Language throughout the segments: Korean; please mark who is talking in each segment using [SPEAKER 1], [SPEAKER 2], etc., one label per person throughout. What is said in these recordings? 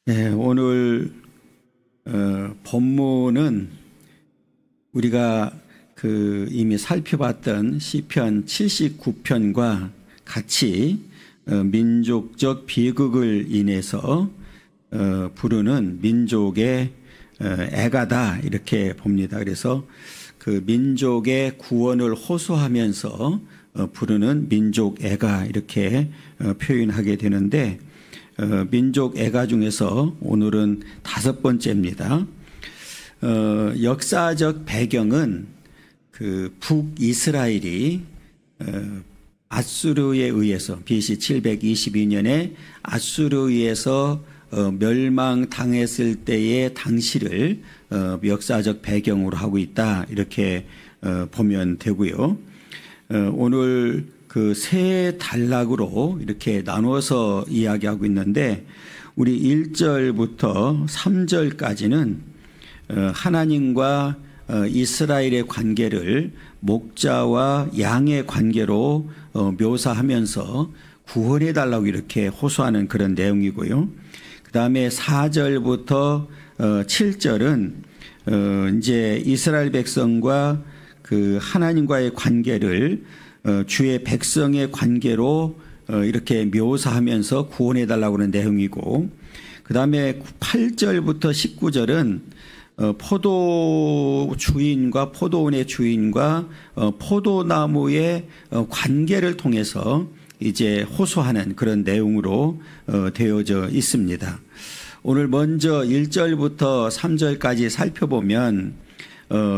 [SPEAKER 1] 네, 오늘 본문은 우리가 이미 살펴봤던 시편 79편과 같이 민족적 비극을 인해서 부르는 민족의 애가다 이렇게 봅니다. 그래서 그 민족의 구원을 호소하면서 부르는 민족 애가 이렇게 표현하게 되는데, 민족 애가 중에서 오늘은 5번째입니다. 역사적 배경은 그 북이스라엘이 아수르에 의해서 BC 722년에 아수르에 의해서 멸망당했을 때의 당시를 역사적 배경으로 하고 있다 이렇게 보면 되고요. 오늘 그 세 단락으로 이렇게 나누어서 이야기하고 있는데, 우리 1절부터 3절까지는 하나님과 이스라엘의 관계를 목자와 양의 관계로 묘사하면서 구원해 달라고 이렇게 호소하는 그런 내용이고요. 그 다음에 4절부터 7절은 이제 이스라엘 백성과 그 하나님과의 관계를 주의 백성의 관계로 이렇게 묘사하면서 구원해 달라고 하는 내용이고, 그 다음에 8절부터 19절은 포도 주인과 포도원의 주인과 포도나무의 관계를 통해서 이제 호소하는 그런 내용으로 되어져 있습니다. 오늘 먼저 1절부터 3절까지 살펴보면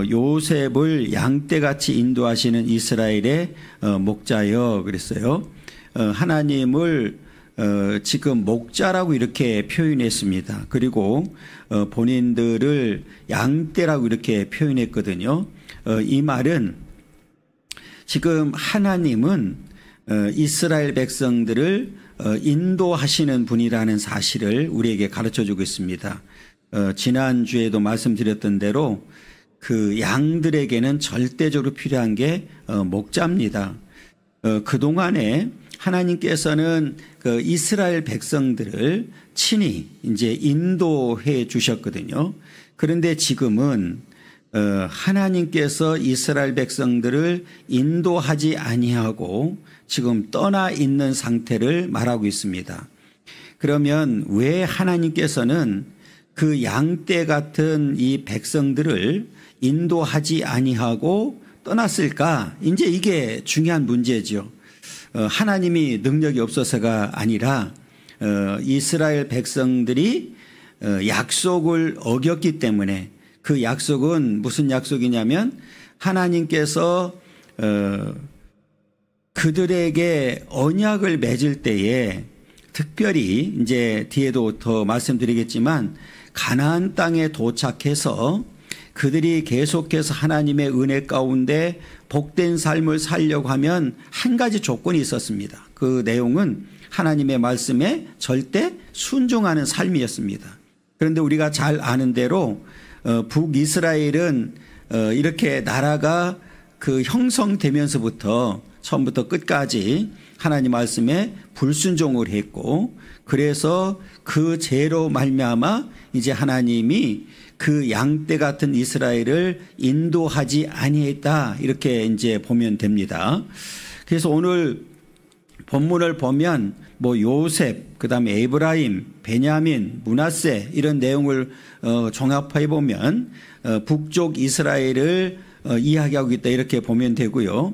[SPEAKER 1] 요셉을 양떼같이 인도하시는 이스라엘의 목자여 그랬어요. 하나님을 지금 목자라고 이렇게 표현했습니다. 그리고 본인들을 양떼라고 이렇게 표현했거든요. 이 말은 지금 하나님은 이스라엘 백성들을 인도하시는 분이라는 사실을 우리에게 가르쳐주고 있습니다. 지난주에도 말씀드렸던 대로 그 양들에게는 절대적으로 필요한 게 목자입니다. 그동안에 하나님께서는 그 이스라엘 백성들을 친히 이제 인도해 주셨거든요. 그런데 지금은 하나님께서 이스라엘 백성들을 인도하지 아니하고 지금 떠나 있는 상태를 말하고 있습니다. 그러면 왜 하나님께서는 그 양떼 같은 이 백성들을 인도하지 아니하고 떠났을까? 이제 이게 중요한 문제죠. 하나님이 능력이 없어서가 아니라 이스라엘 백성들이 약속을 어겼기 때문에, 그 약속은 무슨 약속이냐면 하나님께서 그들에게 언약을 맺을 때에 특별히 이제 뒤에도 더 말씀드리겠지만 가나안 땅에 도착해서 그들이 계속해서 하나님의 은혜 가운데 복된 삶을 살려고 하면 한 가지 조건이 있었습니다. 그 내용은 하나님의 말씀에 절대 순종하는 삶이었습니다. 그런데 우리가 잘 아는 대로 북이스라엘은 이렇게 나라가 그 형성되면서부터 처음부터 끝까지 하나님 말씀에 불순종을 했고, 그래서 그 죄로 말미암아 이제 하나님이 그 양떼 같은 이스라엘을 인도하지 아니했다 이렇게 이제 보면 됩니다. 그래서 오늘 본문을 보면 뭐 요셉, 그다음에 에브라임, 베냐민, 므낫세 이런 내용을 종합해 보면 북쪽 이스라엘을 이야기하고 있다 이렇게 보면 되고요.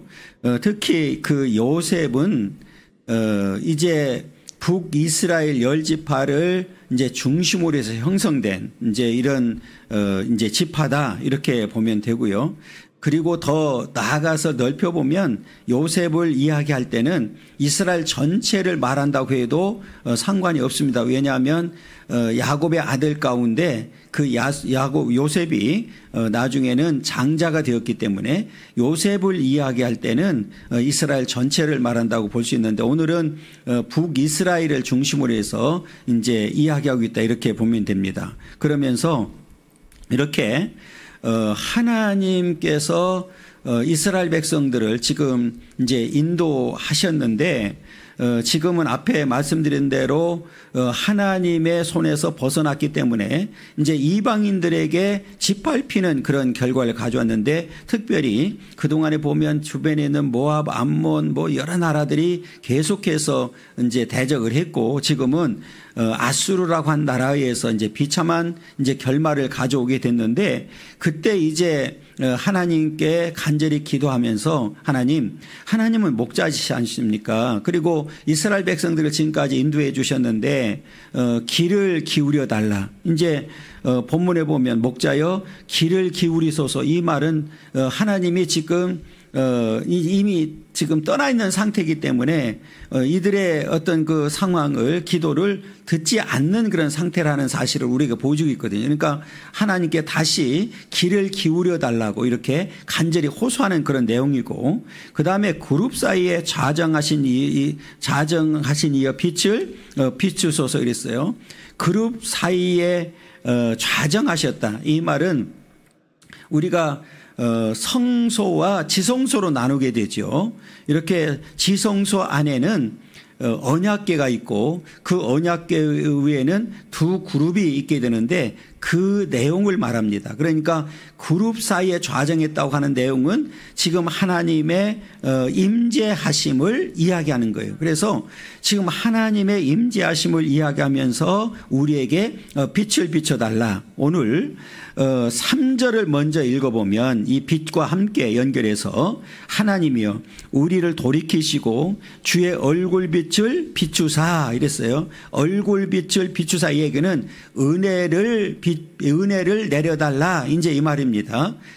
[SPEAKER 1] 특히 그 요셉은 이제 북이스라엘 10지파를 이제 중심으로 해서 형성된 이제 이런 이제 지파다 이렇게 보면 되고요. 그리고 더 나아가서 넓혀보면 요셉을 이야기할 때는 이스라엘 전체를 말한다고 해도 상관이 없습니다. 왜냐하면 야곱의 아들 가운데 그 요셉이 나중에는 장자가 되었기 때문에 요셉을 이야기할 때는 이스라엘 전체를 말한다고 볼 수 있는데, 오늘은 북이스라엘을 중심으로 해서 이제 이야기하고 있다 이렇게 보면 됩니다. 그러면서 이렇게 하나님께서 이스라엘 백성들을 지금 이제 인도하셨는데 지금은 앞에 말씀드린 대로 하나님의 손에서 벗어났기 때문에 이제 이방인들에게 짓밟히는 그런 결과를 가져왔는데, 특별히 그동안에 보면 주변에 있는 모압, 암몬 뭐 여러 나라들이 계속해서 이제 대적을 했고, 지금은 아수르라고 한 나라에 의해서 이제 비참한 이제 결말을 가져오게 됐는데, 그때 이제 하나님께 간절히 기도하면서 하나님은 목자시지 않습니까? 그리고 이스라엘 백성들을 지금까지 인도해 주셨는데 귀를 기울여 달라. 이제 본문에 보면 목자여 귀를 기울이소서, 이 말은 하나님이 지금 이미 지금 떠나 있는 상태이기 때문에 이들의 어떤 그 상황을, 기도를 듣지 않는 그런 상태라는 사실을 우리가 보여주고 있거든요. 그러니까 하나님께 다시 귀를 기울여 달라고 이렇게 간절히 호소하는 그런 내용이고, 그 다음에 그룹 사이에 자정하신 이어 빛을 비추소서 이랬어요. 그룹 사이에 좌정하셨다. 이 말은 우리가 성소와 지성소로 나누게 되죠. 이렇게 지성소 안에는 언약궤가 있고 그 언약궤 위에는 두 그룹이 있게 되는데 그 내용을 말합니다. 그러니까 그룹 사이에 좌정했다고 하는 내용은 지금 하나님의 임재하심을 이야기하는 거예요. 그래서 지금 하나님의 임재하심을 이야기하면서 우리에게 빛을 비춰달라. 오늘 3절을 먼저 읽어보면 이 빛과 함께 연결해서 하나님이여 우리를 돌이키시고 주의 얼굴빛을 비추사 이랬어요. 얼굴빛을 비추사, 이 얘기는 은혜를 내려달라, 이제 이 말입니다.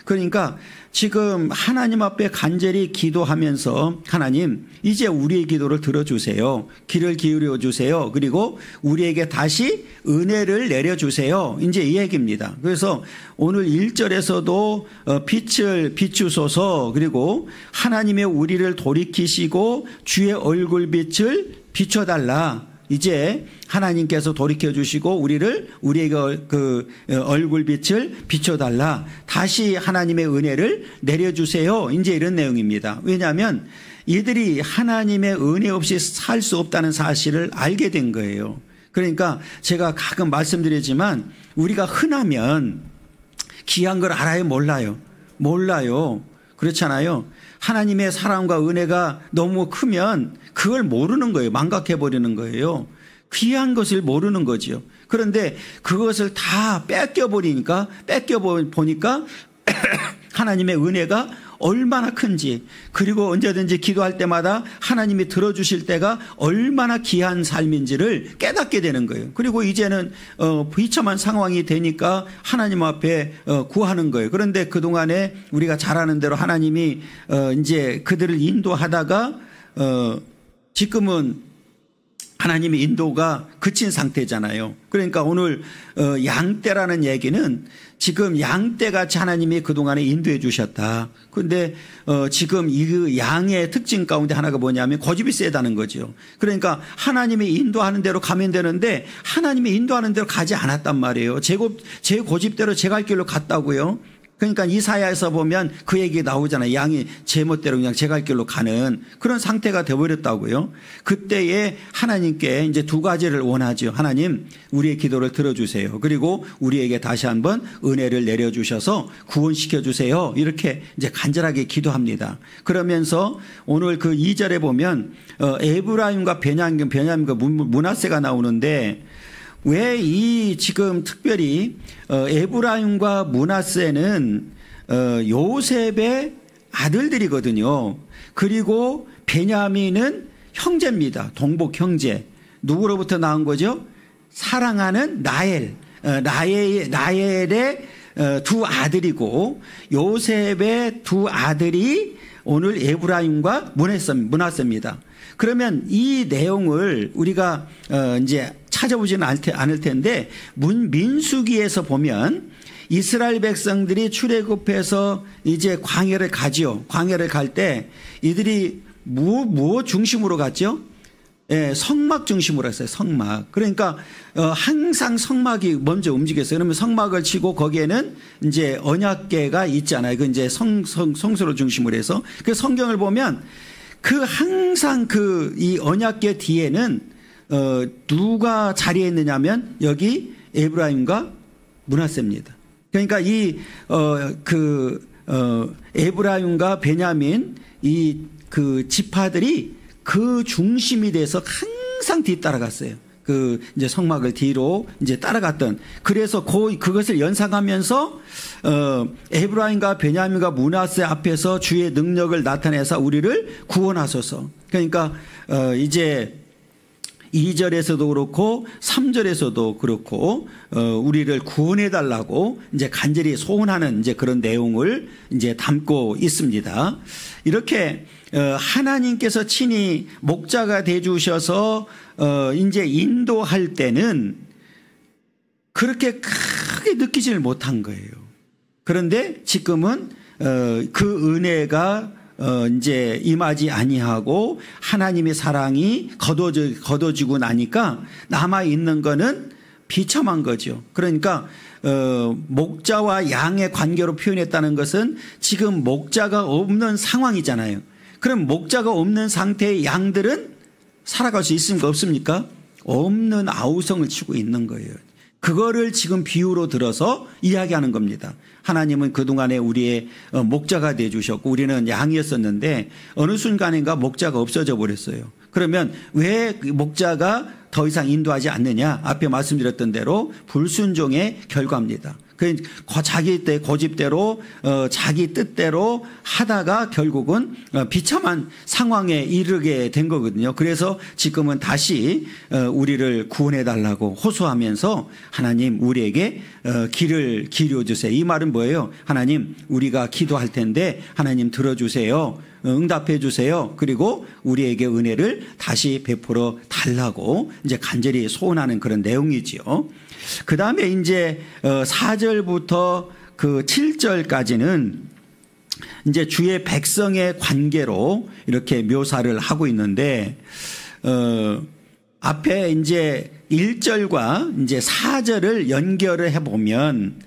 [SPEAKER 1] 그러니까 지금 하나님 앞에 간절히 기도하면서 하나님 이제 우리의 기도를 들어주세요. 귀를 기울여 주세요. 그리고 우리에게 다시 은혜를 내려주세요. 이제 이 얘기입니다. 그래서 오늘 1절에서도 빛을 비추소서, 그리고 하나님의 우리를 돌이키시고 주의 얼굴빛을 비춰달라. 이제 하나님께서 돌이켜 주시고 우리에게 그 얼굴빛을 비춰달라. 다시 하나님의 은혜를 내려주세요. 이제 이런 내용입니다. 왜냐하면 이들이 하나님의 은혜 없이 살 수 없다는 사실을 알게 된 거예요. 그러니까 제가 가끔 말씀드리지만 우리가 흔하면 귀한 걸 알아요? 몰라요. 그렇잖아요. 하나님의 사랑과 은혜가 너무 크면 그걸 모르는 거예요. 망각해버리는 거예요. 귀한 것을 모르는 거죠. 그런데 그것을 다 뺏겨보니까 하나님의 은혜가 얼마나 큰지, 그리고 언제든지 기도할 때마다 하나님이 들어주실 때가 얼마나 귀한 삶인지를 깨닫게 되는 거예요. 그리고 이제는 비참한 상황이 되니까 하나님 앞에 구하는 거예요. 그런데 그동안에 우리가 잘 아는 대로 하나님이 이제 그들을 인도하다가 지금은 하나님의 인도가 그친 상태잖아요. 그러니까 오늘 양떼라는 얘기는 지금 양떼같이 하나님이 그동안에 인도해 주셨다. 그런데 지금 이 양의 특징 가운데 하나가 뭐냐면 고집이 세다는 거죠. 그러니까 하나님이 인도하는 대로 가면 되는데 하나님이 인도하는 대로 가지 않았단 말이에요. 제 고집대로 제 갈 길로 갔다고요. 그러니까 이사야에서 보면 그 얘기 나오잖아요. 양이 제멋대로 그냥 제 갈 길로 가는 그런 상태가 되어버렸다고요. 그때에 하나님께 이제 두 가지를 원하죠. 하나님, 우리의 기도를 들어주세요. 그리고 우리에게 다시 한번 은혜를 내려주셔서 구원시켜 주세요. 이렇게 이제 간절하게 기도합니다. 그러면서 오늘 그 2절에 보면 에브라임과 베냐민과 므낫세가 나오는데, 왜 이 지금 특별히 에브라임과 므낫세는 요셉의 아들들이거든요. 그리고 베냐민은 형제입니다. 동복 형제. 누구로부터 나온 거죠? 사랑하는 라헬의 두 아들이고, 요셉의 두 아들이 오늘 에브라임과 므낫세입니다. 그러면 이 내용을 우리가 이제 찾아보지는 않을 텐데, 민수기에서 보면 이스라엘 백성들이 출애굽해서 이제 광야를 가지요. 광야를 갈 때 이들이 뭐 중심으로 갔죠? 예, 성막 중심으로 했어요. 성막. 그러니까 항상 성막이 먼저 움직였어요. 그러면 성막을 치고 거기에는 이제 언약궤가 있잖아요. 그 이제 성소를 중심으로 해서 그 성경을 보면 그 항상 이 언약궤 뒤에는 누가 자리했느냐면 여기 에브라임과 므낫세입니다. 그러니까 에브라임과 베냐민 그 지파들이 그 중심이 돼서 항상 뒤따라갔어요. 이제 성막을 뒤로 이제 따라갔던. 그래서 그것을 연상하면서 에브라임과 베냐민과 므낫세 앞에서 주의 능력을 나타내서 우리를 구원하소서. 그러니까 이제 2절에서도 그렇고 3절에서도 그렇고 우리를 구원해 달라고 이제 간절히 소원하는 이제 그런 내용을 이제 담고 있습니다. 이렇게 하나님께서 친히 목자가 돼 주셔서 이제 인도할 때는 그렇게 크게 느끼지를 못한 거예요. 그런데 지금은 그 은혜가 이제 임하지 아니하고 하나님의 사랑이 거둬지고 나니까 남아 있는 거는 비참한 거죠. 그러니까 목자와 양의 관계로 표현했다는 것은 지금 목자가 없는 상황이잖아요. 그럼 목자가 없는 상태의 양들은 살아갈 수 있습니까? 없습니까? 없는 아우성을 치고 있는 거예요. 그거를 지금 비유로 들어서 이야기하는 겁니다. 하나님은 그동안에 우리의 목자가 되어 주셨고 우리는 양이었었는데 어느 순간인가 목자가 없어져 버렸어요. 그러면 왜 목자가 더 이상 인도하지 않느냐? 앞에 말씀드렸던 대로 불순종의 결과입니다. 자기 고집대로 자기 뜻대로 하다가 결국은 비참한 상황에 이르게 된 거거든요. 그래서 지금은 다시 우리를 구원해 달라고 호소하면서 하나님 우리에게 길을 기려 주세요. 이 말은 뭐예요? 하나님 우리가 기도할 텐데 하나님 들어주세요. 응답해 주세요. 그리고 우리에게 은혜를 다시 베풀어 달라고 이제 간절히 소원하는 그런 내용이지요. 그 다음에 이제 4절부터 그 7절까지는 이제 주의 백성의 관계로 이렇게 묘사를 하고 있는데, 앞에 이제 1절과 이제 4절을 연결을 해보면,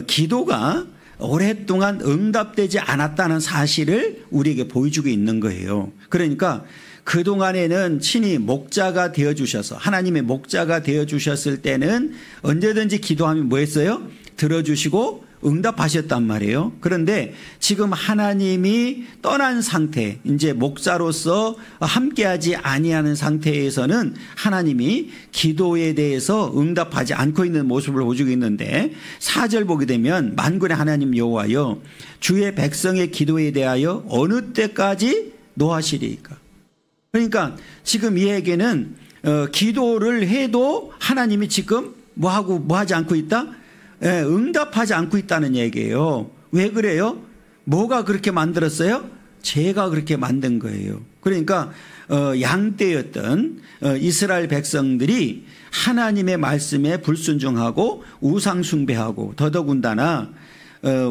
[SPEAKER 1] 기도가 오랫동안 응답되지 않았다는 사실을 우리에게 보여주고 있는 거예요. 그러니까 그동안에는 친히 목자가 되어주셔서 하나님의 목자가 되어주셨을 때는 언제든지 기도하면 뭐 했어요? 들어주시고 응답하셨단 말이에요. 그런데 지금 하나님이 떠난 상태, 이제 목자로서 함께하지 아니하는 상태에서는 하나님이 기도에 대해서 응답하지 않고 있는 모습을 보여주고 있는데 4절 보게 되면 만군의 하나님 여호와여 주의 백성의 기도에 대하여 어느 때까지 노하시리이까. 그러니까 지금 이에게는 기도를 해도 하나님이 지금 뭐하지 않고 있다? 응답하지 않고 있다는 얘기예요. 왜 그래요? 뭐가 그렇게 만들었어요? 죄가 그렇게 만든 거예요. 그러니까 양떼였던 이스라엘 백성들이 하나님의 말씀에 불순종하고 우상 숭배하고 더더군다나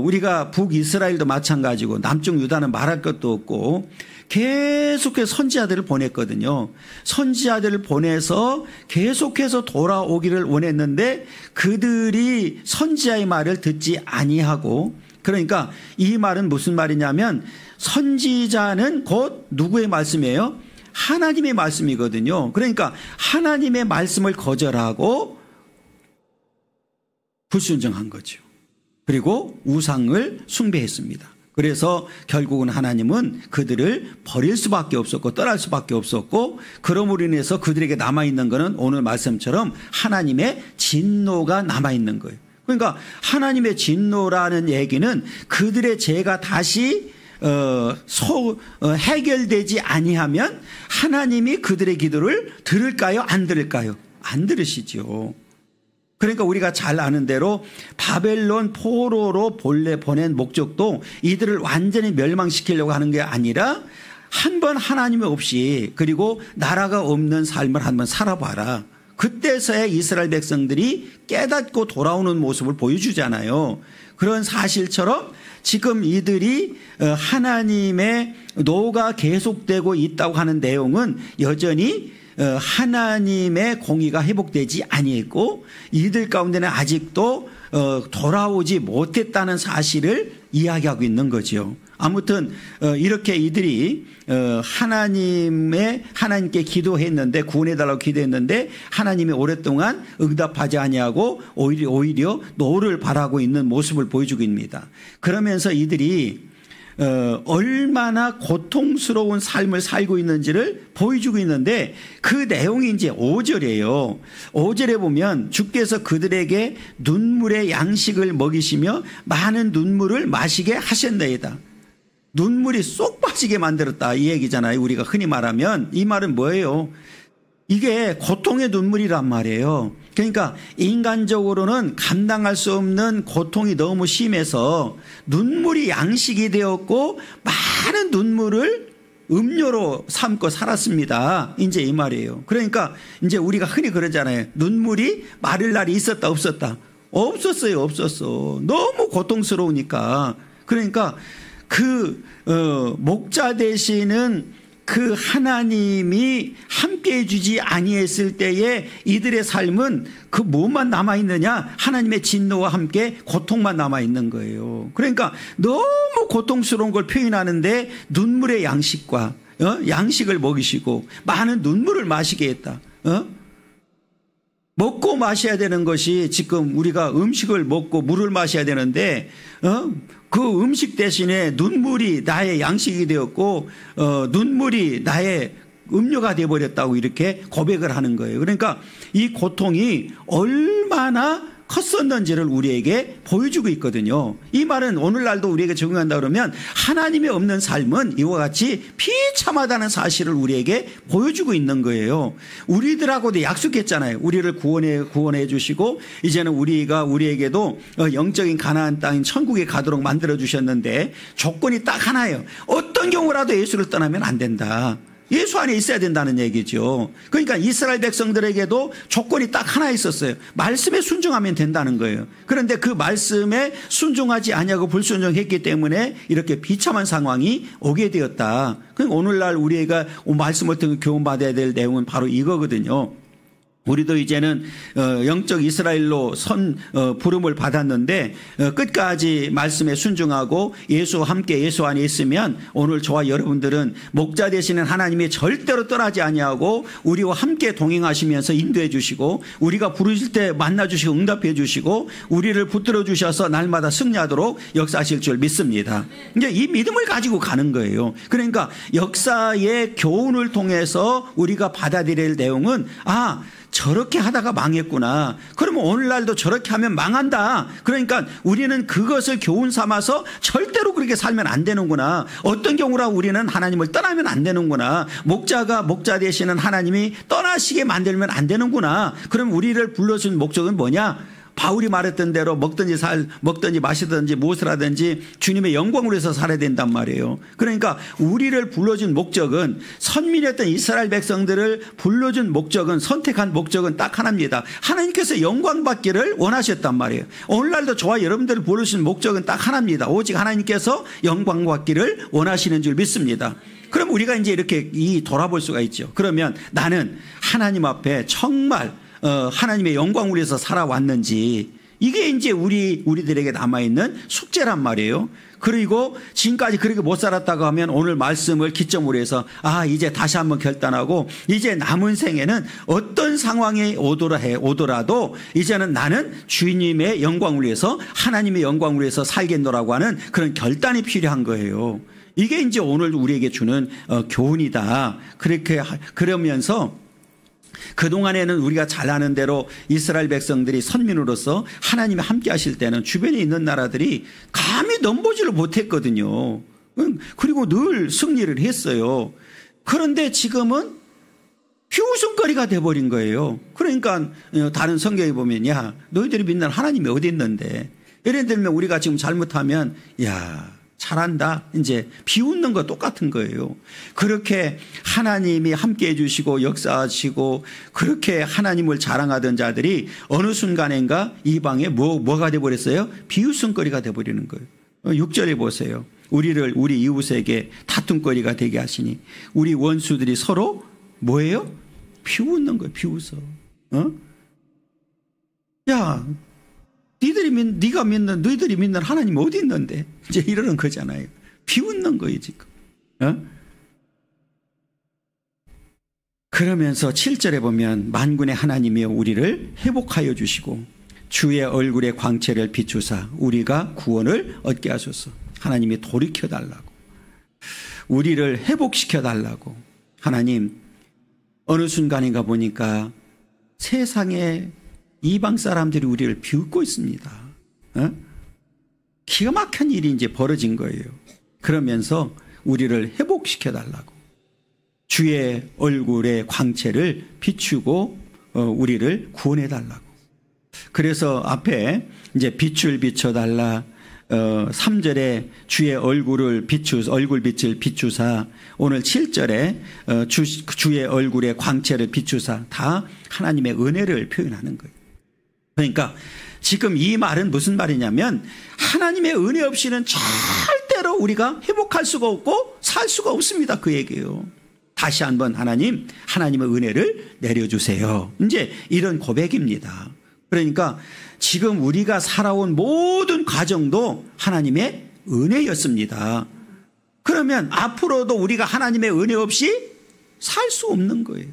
[SPEAKER 1] 우리가 북이스라엘도 마찬가지고 남쪽 유다는 말할 것도 없고 계속해서 선지자들을 보냈거든요. 선지자들을 보내서 계속해서 돌아오기를 원했는데 그들이 선지자의 말을 듣지 아니하고, 그러니까 이 말은 무슨 말이냐면 선지자는 곧 누구의 말씀이에요? 하나님의 말씀이거든요. 그러니까 하나님의 말씀을 거절하고 불순종한 거죠. 그리고 우상을 숭배했습니다. 그래서 결국은 하나님은 그들을 버릴 수밖에 없었고 떠날 수밖에 없었고, 그러므로 인해서 그들에게 남아있는 것은 오늘 말씀처럼 하나님의 진노가 남아있는 거예요. 그러니까 하나님의 진노라는 얘기는 그들의 죄가 다시 해결되지 아니하면 하나님이 그들의 기도를 들을까요? 안 들을까요? 안 들으시죠. 그러니까 우리가 잘 아는 대로 바벨론 포로로 본래 보낸 목적도 이들을 완전히 멸망시키려고 하는 게 아니라 한번 하나님이 없이 그리고 나라가 없는 삶을 한번 살아봐라. 그때서야 이스라엘 백성들이 깨닫고 돌아오는 모습을 보여주잖아요. 그런 사실처럼 지금 이들이 하나님의 노가 계속되고 있다고 하는 내용은 여전히 하나님의 공의가 회복되지 아니했고 이들 가운데는 아직도 돌아오지 못했다는 사실을 이야기하고 있는 거죠. 아무튼 이렇게 이들이 하나님께 기도했는데, 구원해달라고 기도했는데 하나님이 오랫동안 응답하지 아니하고 오히려 노를 바라고 있는 모습을 보여주고 있습니다. 그러면서 이들이 얼마나 고통스러운 삶을 살고 있는지를 보여주고 있는데, 그 내용이 이제 5절이에요. 5절에 보면 주께서 그들에게 눈물의 양식을 먹이시며 많은 눈물을 마시게 하셨나이다. 눈물이 쏙 빠지게 만들었다, 이 얘기잖아요. 우리가 흔히 말하면. 이 말은 뭐예요? 이게 고통의 눈물이란 말이에요. 그러니까 인간적으로는 감당할 수 없는 고통이 너무 심해서 눈물이 양식이 되었고 많은 눈물을 음료로 삼고 살았습니다. 이제 이 말이에요. 그러니까 이제 우리가 흔히 그러잖아요. 눈물이 마를 날이 있었다 없었다? 없었어요. 없었어. 너무 고통스러우니까. 그러니까 목자 되시는 그 하나님이 함께해 주지 아니했을 때에 이들의 삶은 그 뭐만 남아있느냐? 하나님의 진노와 함께 고통만 남아있는 거예요. 그러니까 너무 고통스러운 걸 표현하는데 눈물의 양식과 양식을 먹이시고 많은 눈물을 마시게 했다. 먹고 마셔야 되는 것이, 지금 우리가 음식을 먹고 물을 마셔야 되는데 그 음식 대신에 눈물이 나의 양식이 되었고 눈물이 나의 음료가 되어버렸다고 이렇게 고백을 하는 거예요. 그러니까 이 고통이 얼마나 컸었는지를 우리에게 보여주고 있거든요. 이 말은 오늘날도 우리에게 적용한다 그러면 하나님이 없는 삶은 이와 같이 비참하다는 사실을 우리에게 보여주고 있는 거예요. 우리들하고도 약속했잖아요. 우리를 구원해 주시고 이제는 우리에게도 영적인 가나안 땅인 천국에 가도록 만들어 주셨는데 조건이 딱 하나예요. 어떤 경우라도 예수를 떠나면 안 된다. 예수 안에 있어야 된다는 얘기죠. 그러니까 이스라엘 백성들에게도 조건이 딱 하나 있었어요. 말씀에 순종하면 된다는 거예요. 그런데 그 말씀에 순종하지 아니하고 불순종했기 때문에 이렇게 비참한 상황이 오게 되었다. 그러니까 오늘날 우리가 말씀을 통해 교훈받아야 될 내용은 바로 이거거든요. 우리도 이제는 영적 이스라엘로 부름을 받았는데 끝까지 말씀에 순종하고 예수와 함께 예수 안에 있으면 오늘 저와 여러분들은 목자 되시는 하나님이 절대로 떠나지 아니하고 우리와 함께 동행하시면서 인도해 주시고 우리가 부르실 때 만나 주시고 응답해 주시고 우리를 붙들어 주셔서 날마다 승리하도록 역사하실 줄 믿습니다. 이제 이 믿음을 가지고 가는 거예요. 그러니까 역사의 교훈을 통해서 우리가 받아들일 내용은 저렇게 하다가 망했구나. 그러면 오늘날도 저렇게 하면 망한다. 그러니까 우리는 그것을 교훈 삼아서 절대로 그렇게 살면 안 되는구나. 어떤 경우라 우리는 하나님을 떠나면 안 되는구나. 목자가 목자 되시는 하나님이 떠나시게 만들면 안 되는구나. 그럼 우리를 불러준 목적은 뭐냐? 바울이 말했던 대로 먹든지 마시든지 무엇을 하든지 주님의 영광을 위해서 살아야 된단 말이에요. 그러니까 우리를 불러준 목적은, 선민이었던 이스라엘 백성들을 불러준 목적은, 선택한 목적은 딱 하나입니다. 하나님께서 영광 받기를 원하셨단 말이에요. 오늘날도 저와 여러분들을 부르신 목적은 딱 하나입니다. 오직 하나님께서 영광 받기를 원하시는 줄 믿습니다. 그럼 우리가 이제 이렇게 돌아볼 수가 있죠. 그러면 나는 하나님 앞에 정말 하나님의 영광을 위해서 살아왔는지, 이게 이제 우리들에게 남아있는 숙제란 말이에요. 그리고 지금까지 그렇게 못 살았다고 하면 오늘 말씀을 기점으로 해서 이제 다시 한번 결단하고 이제 남은 생에는 어떤 상황이 오더라도 이제는 나는 주님의 영광을 위해서, 하나님의 영광을 위해서 살겠노라고 하는 그런 결단이 필요한 거예요. 이게 이제 오늘 우리에게 주는 교훈이다. 그러면서 그동안에는 우리가 잘 아는 대로 이스라엘 백성들이 선민으로서 하나님이 함께 하실 때는 주변에 있는 나라들이 감히 넘보지를 못했거든요. 그리고 늘 승리를 했어요. 그런데 지금은 비웃음거리가 돼버린 거예요. 그러니까 다른 성경에 보면 너희들이 믿는 하나님이 어디 있는데, 예를 들면 우리가 지금 잘못하면 잘한다, 이제 비웃는 거 똑같은 거예요. 그렇게 하나님이 함께 해주시고 역사하시고 그렇게 하나님을 자랑하던 자들이 어느 순간인가 이방에 뭐가 돼버렸어요? 비웃음거리가 돼버리는 거예요. 6절에 보세요. 우리 이웃에게 다툼거리가 되게 하시니 우리 원수들이 서로 뭐예요? 비웃는 거예요. 비웃어. 너희들이 믿는 하나님 어디 있는데? 이제 이러는 거잖아요. 비웃는 거예요 지금. 그러면서 7절에 보면 만군의 하나님이여 우리를 회복하여 주시고 주의 얼굴의 광채를 비추사 우리가 구원을 얻게 하소서. 하나님이 돌이켜달라고, 우리를 회복시켜달라고. 하나님, 어느 순간인가 보니까 세상에 이방 사람들이 우리를 비웃고 있습니다. 기가 막힌 일이 이제 벌어진 거예요. 그러면서 우리를 회복시켜달라고, 주의 얼굴의 광채를 비추고 우리를 구원해달라고. 그래서 앞에 이제 빛을 비춰달라, 3절에 주의 얼굴 빛을 비추사, 오늘 7절에 주의 얼굴의 광채를 비추사, 다 하나님의 은혜를 표현하는 거예요. 그러니까 지금 이 말은 무슨 말이냐면 하나님의 은혜 없이는 절대로 우리가 회복할 수가 없고 살 수가 없습니다, 그 얘기예요. 다시 한번 하나님의 은혜를 내려주세요, 이제 이런 고백입니다. 그러니까 지금 우리가 살아온 모든 과정도 하나님의 은혜였습니다. 그러면 앞으로도 우리가 하나님의 은혜 없이 살 수 없는 거예요.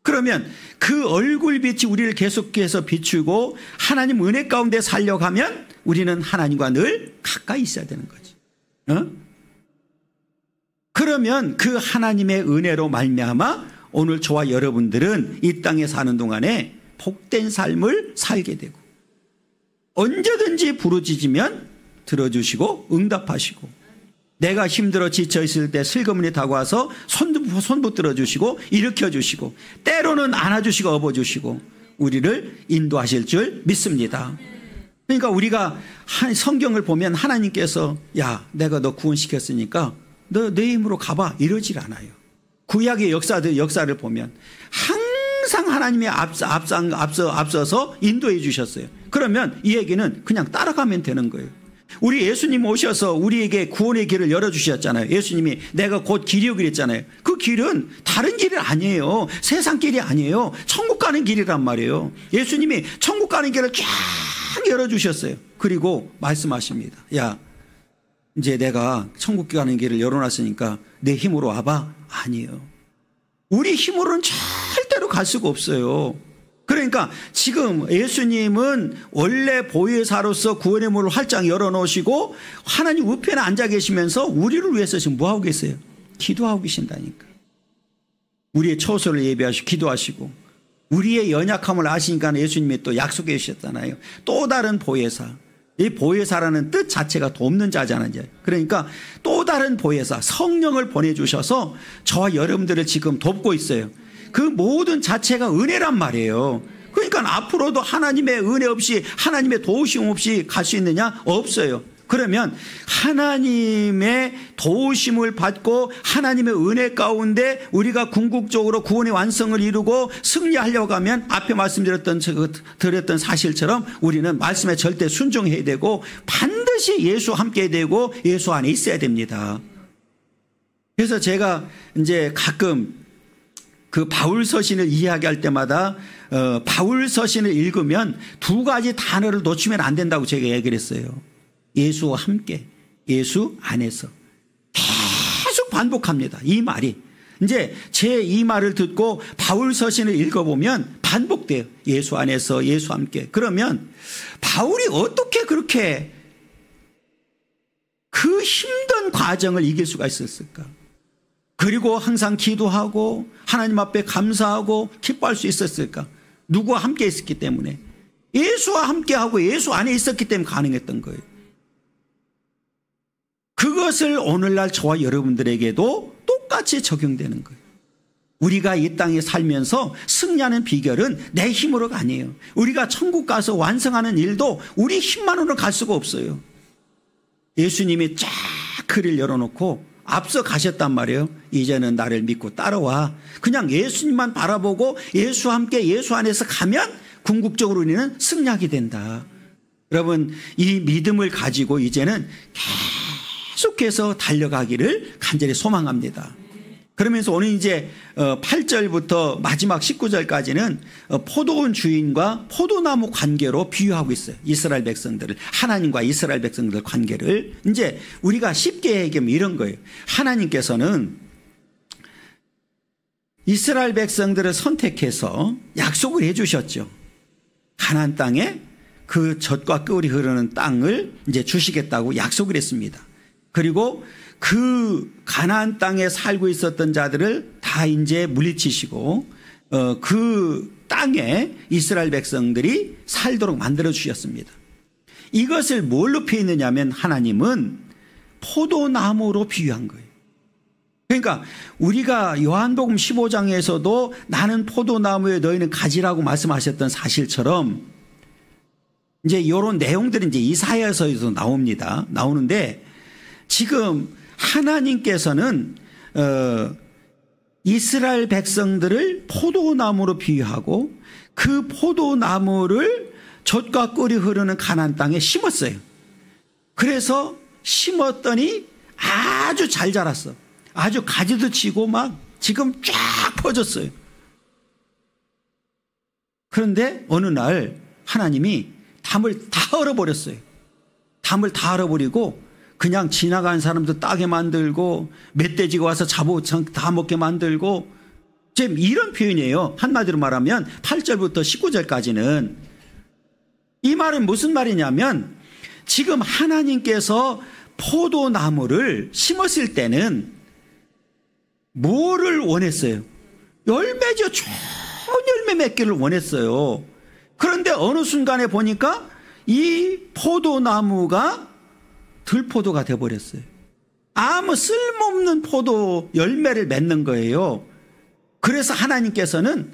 [SPEAKER 1] 그러면 그 얼굴빛이 우리를 계속해서 비추고 하나님 은혜 가운데 살려가면 우리는 하나님과 늘 가까이 있어야 되는 거지. 그러면 그 하나님의 은혜로 말미암아 오늘 저와 여러분들은 이 땅에 사는 동안에 복된 삶을 살게 되고, 언제든지 부르짖으면 들어주시고 응답하시고, 내가 힘들어 지쳐 있을 때 슬그머니 다가와서 손 붙들어 주시고 일으켜 주시고, 때로는 안아주시고 업어주시고 우리를 인도하실 줄 믿습니다. 그러니까 우리가 성경을 보면 하나님께서 야, 내가 너 구원시켰으니까 너 내 힘으로 가봐 이러질 않아요. 구약의 역사를 보면 항상 하나님이 앞서서 인도해 주셨어요. 그러면 이 얘기는 그냥 따라가면 되는 거예요. 우리 예수님 오셔서 우리에게 구원의 길을 열어주셨잖아요. 예수님이 내가 곧 길이요 그랬잖아요. 그 길은 다른 길이 아니에요. 세상 길이 아니에요. 천국 가는 길이란 말이에요. 예수님이 천국 가는 길을 쫙 열어주셨어요. 그리고 말씀하십니다. 야, 이제 내가 천국 가는 길을 열어놨으니까 내 힘으로 와봐. 아니에요. 우리 힘으로는 절대로 갈 수가 없어요. 그러니까 지금 예수님은 원래 보혜사로서 구원의 문을 활짝 열어놓으시고 하나님 우편에 앉아 계시면서 우리를 위해서 지금 뭐하고 계세요? 기도하고 계신다니까. 우리의 처소를 예비하시고 기도하시고, 우리의 연약함을 아시니까 예수님이 또 약속해 주셨잖아요. 또 다른 보혜사. 이 보혜사라는 뜻 자체가 돕는 자잖아요. 그러니까 또 다른 보혜사 성령을 보내주셔서 저와 여러분들을 지금 돕고 있어요. 그 모든 자체가 은혜란 말이에요. 그러니까 앞으로도 하나님의 은혜 없이, 하나님의 도우심 없이 갈 수 있느냐? 없어요. 그러면 하나님의 도우심을 받고 하나님의 은혜 가운데 우리가 궁극적으로 구원의 완성을 이루고 승리하려고 하면 앞에 말씀드렸던 사실처럼 우리는 말씀에 절대 순종해야 되고 반드시 예수와 함께 되고 예수 안에 있어야 됩니다. 그래서 제가 이제 가끔 그 바울 서신을 이야기할 때마다 바울 서신을 읽으면 두 가지 단어를 놓치면 안 된다고 제가 얘기를 했어요. 예수와 함께, 예수 안에서. 계속 반복합니다, 이 말이. 이제 제 이 말을 듣고 바울 서신을 읽어보면 반복돼요. 예수 안에서, 예수 함께. 그러면 바울이 어떻게 그렇게 그 힘든 과정을 이길 수가 있었을까? 그리고 항상 기도하고 하나님 앞에 감사하고 기뻐할 수 있었을까? 누구와 함께 있었기 때문에, 예수와 함께하고 예수 안에 있었기 때문에 가능했던 거예요. 그것을 오늘날 저와 여러분들에게도 똑같이 적용되는 거예요. 우리가 이 땅에 살면서 승리하는 비결은 내 힘으로가 아니에요. 우리가 천국 가서 완성하는 일도 우리 힘만으로는 갈 수가 없어요. 예수님이 쫙 글을 열어놓고 앞서 가셨단 말이에요. 이제는 나를 믿고 따라와. 그냥 예수님만 바라보고 예수와 함께 예수 안에서 가면 궁극적으로 우리는 승리하게 된다. 여러분, 이 믿음을 가지고 이제는 계속해서 달려가기를 간절히 소망합니다. 그러면서 오늘 이제 8절부터 마지막 19절까지는 포도원 주인과 포도나무 관계로 비유하고 있어요. 이스라엘 백성들을, 하나님과 이스라엘 백성들 관계를. 이제 우리가 쉽게 얘기하면 이런 거예요. 하나님께서는 이스라엘 백성들을 선택해서 약속을 해 주셨죠. 가나안 땅에 그 젖과 꿀이 흐르는 땅을 이제 주시겠다고 약속을 했습니다. 그리고 그 가나안 땅에 살고 있었던 자들을 다 이제 물리치시고 그 땅에 이스라엘 백성들이 살도록 만들어 주셨습니다. 이것을 뭘로 표현했냐면 하나님은 포도나무로 비유한 거예요. 그러니까 우리가 요한복음 15장에서도 나는 포도나무에 너희는 가지라고 말씀하셨던 사실처럼 이제 이런 내용들이 이제 이사야서에서 나오는데 지금 하나님께서는 이스라엘 백성들을 포도나무로 비유하고 그 포도나무를 젖과 꿀이 흐르는 가나안 땅에 심었어요. 그래서 심었더니 아주 잘 자랐어. 아주 가지도 치고 막 지금 쫙 퍼졌어요. 그런데 어느 날 하나님이 담을 다 얼어버렸어요. 담을 다 얼어버리고 그냥 지나가는 사람도 따게 만들고 멧돼지가 와서 잡아서 다 먹게 만들고 지금 이런 표현이에요. 한마디로 말하면 8절부터 19절까지는 이 말은 무슨 말이냐면 지금 하나님께서 포도나무를 심었을 때는 뭐를 원했어요? 열매죠. 좋은 열매 맺기를 원했어요. 그런데 어느 순간에 보니까 이 포도나무가 들포도가 되어버렸어요. 아무 쓸모없는 포도 열매를 맺는 거예요. 그래서 하나님께서는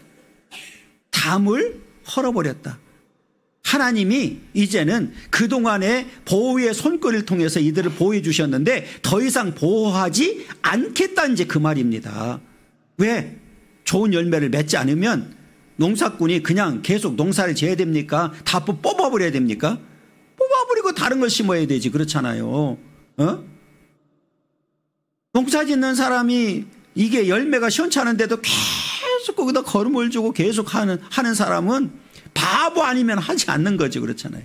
[SPEAKER 1] 담을 헐어버렸다. 하나님이 이제는 그동안의 보호의 손길을 통해서 이들을 보호해 주셨는데 더 이상 보호하지 않겠다는 이제 그 말입니다. 왜? 좋은 열매를 맺지 않으면 농사꾼이 그냥 계속 농사를 지어야 됩니까? 다 뽑아버려야 됩니까? 뽑아버리고 다른 걸 심어야 되지. 그렇잖아요. 농사 짓는 사람이 이게 열매가 시원찮은데도 계속 거기다 거름을 주고 계속 하는 사람은 바보 아니면 하지 않는 거죠. 그렇잖아요.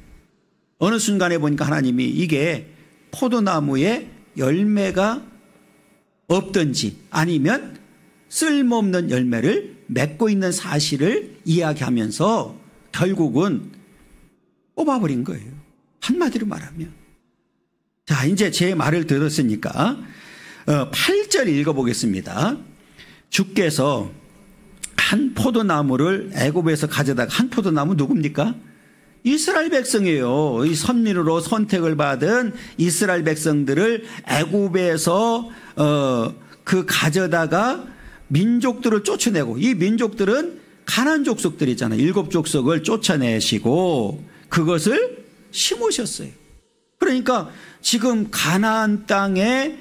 [SPEAKER 1] 어느 순간에 보니까 하나님이 이게 포도나무에 열매가 없든지 아니면 쓸모없는 열매를 맺고 있는 사실을 이야기하면서 결국은 뽑아버린 거예요. 한마디로 말하면. 자, 이제 제 말을 들었으니까 8절 읽어보겠습니다. 주께서 한 포도나무를 애굽에서 가져다가, 한 포도나무 누굽니까? 이스라엘 백성이에요. 이 선민으로 선택을 받은 이스라엘 백성들을 애굽에서 그 가져다가 민족들을 쫓아내고, 이 민족들은 가나안 족속들이잖아요. 7 족속을 쫓아내시고 그것을 심으셨어요. 그러니까 지금 가나안 땅에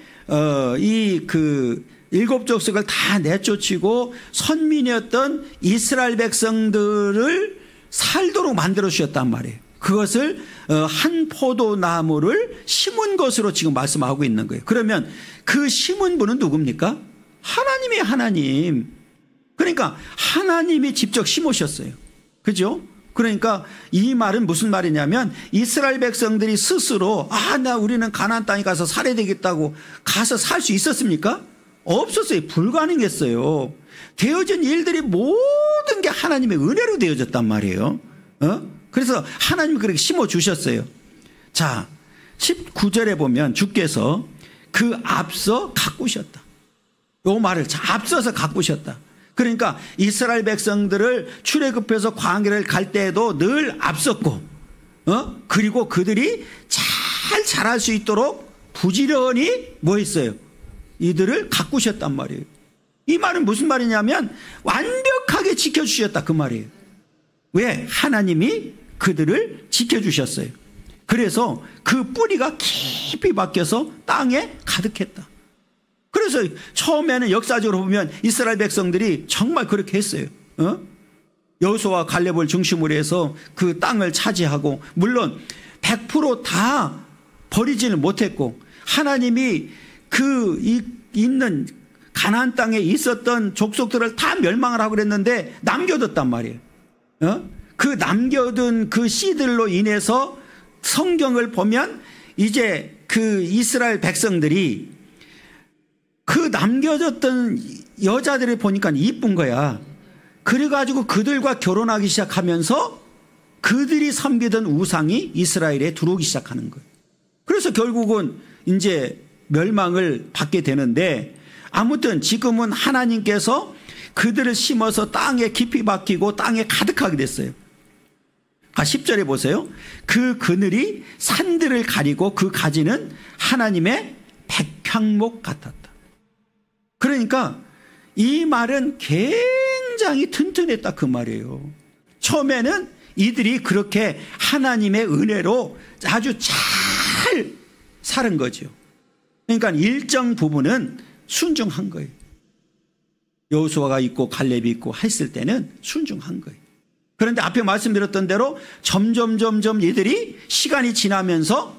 [SPEAKER 1] 이 그 7 족속을 다 내쫓이고 선민이었던 이스라엘 백성들을 살도록 만들어 주셨단 말이에요. 그것을 한 포도나무를 심은 것으로 지금 말씀하고 있는 거예요. 그러면 그 심은 분은 누굽니까? 하나님이 하나님. 그러니까 하나님이 직접 심으셨어요. 그죠? 그러니까 이 말은 무슨 말이냐면 이스라엘 백성들이 스스로 우리는 가나안 땅에 가서 살아야 되겠다고 가서 살 수 있었습니까? 없었어요. 불가능했어요. 되어진 일들이 모든 게 하나님의 은혜로 되어졌단 말이에요. 그래서 하나님이 그렇게 심어주셨어요. 자, 19절에 보면 주께서 그 앞서 가꾸셨다. 요 말을 앞서서 가꾸셨다. 그러니까 이스라엘 백성들을 출애굽해서 광야를 갈 때에도 늘 앞섰고, 그리고 그들이 잘 자랄 수 있도록 부지런히 뭐 했어요? 이들을 가꾸셨단 말이에요. 이 말은 무슨 말이냐면 완벽하게 지켜주셨다 그 말이에요. 왜? 하나님이 그들을 지켜주셨어요. 그래서 그 뿌리가 깊이 박혀서 땅에 가득했다. 그래서 처음에는 역사적으로 보면 이스라엘 백성들이 정말 그렇게 했어요. 여호수아와 갈렙을 중심으로 해서 그 땅을 차지하고, 물론 100% 다 버리지는 못했고 하나님이 있는 가나안 땅에 있었던 족속들을 다 멸망을 하고 그랬는데 남겨뒀단 말이에요. 그 남겨둔 그 씨들로 인해서 성경을 보면 이제 그 이스라엘 백성들이 그 남겨졌던 여자들을 보니까 이쁜 거야. 그래가지고 그들과 결혼하기 시작하면서 그들이 섬기던 우상이 이스라엘에 들어오기 시작하는 거예요. 그래서 결국은 이제 멸망을 받게 되는데, 아무튼 지금은 하나님께서 그들을 심어서 땅에 깊이 박히고 땅에 가득하게 됐어요. 10절에 보세요. 그 그늘이 산들을 가리고 그 가지는 하나님의 백향목 같았다. 그러니까 이 말은 굉장히 튼튼했다 그 말이에요. 처음에는 이들이 그렇게 하나님의 은혜로 아주 잘 사는 거죠. 그러니까 일정 부분은 순종한 거예요. 여호수아가 있고 갈렙이 있고 했을 때는 순종한 거예요. 그런데 앞에 말씀드렸던 대로 점점 이들이 시간이 지나면서